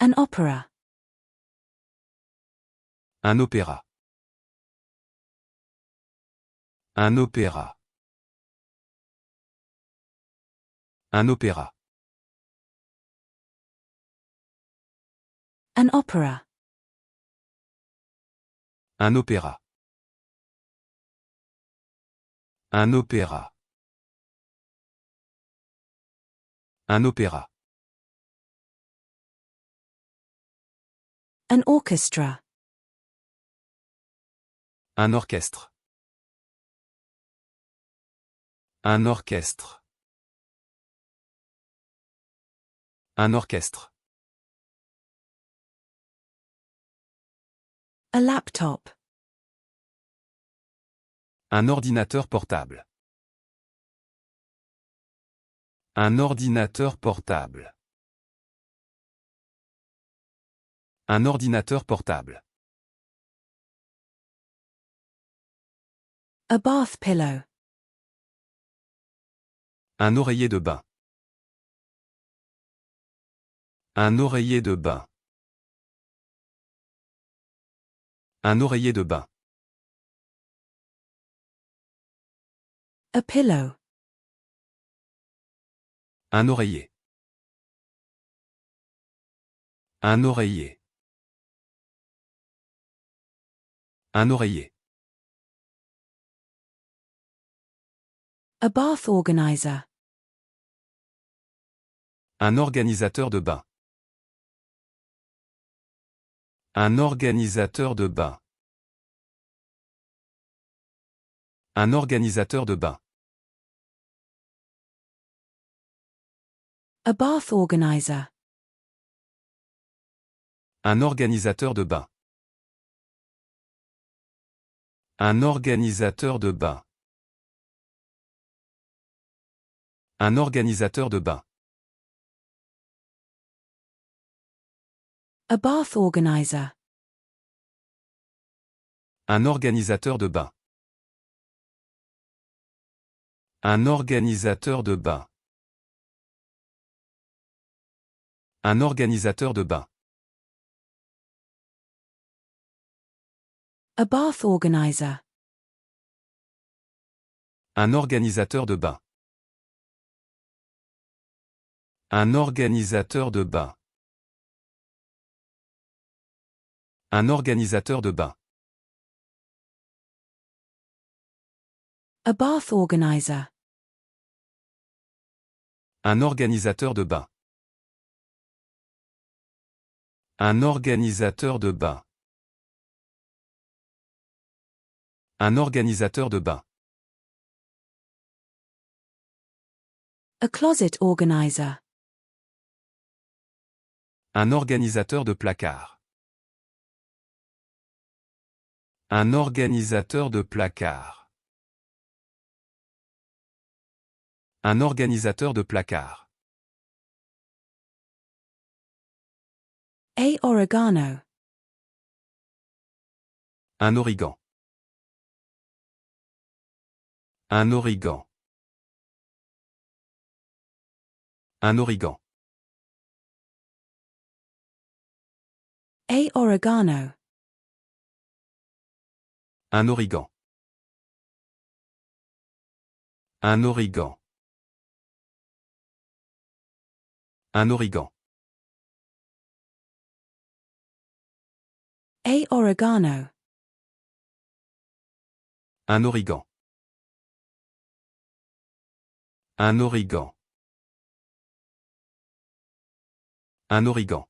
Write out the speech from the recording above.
An opera. Un opéra. Un opéra. Un opéra. An opera. Un opéra. Un opéra. Un opéra. An orchestra. Un orchestre. Un orchestre. Un orchestre. A laptop. Un ordinateur portable. Un ordinateur portable. Un ordinateur portable. A bath pillow. Un oreiller de bain. Un oreiller de bain. Un oreiller de bain. A pillow. Un oreiller. Un oreiller. Un oreiller. A bath organizer. Un organisateur de bain. Un organisateur de bain. Un organisateur de bain. A bath organizer. Un organisateur de bain. Un organisateur de bain. Un organisateur de bain. A bath organizer. Un organisateur de bain. Un organisateur de bain. Un organisateur de bain. A bath organizer. Un organisateur de bain. Un organisateur de bain. Un organisateur de bain. A bath organizer. Un organisateur de bain. Un organisateur de bain. Un organisateur de bain. A closet organizer. Un organisateur de placard. Un organisateur de placard. Un organisateur de placard. A oregano. Un origan. Un origan. Un origan. A oregano. Un origan. Un origan. Un origan. A oregano. Un origan. Un origan. Un origan.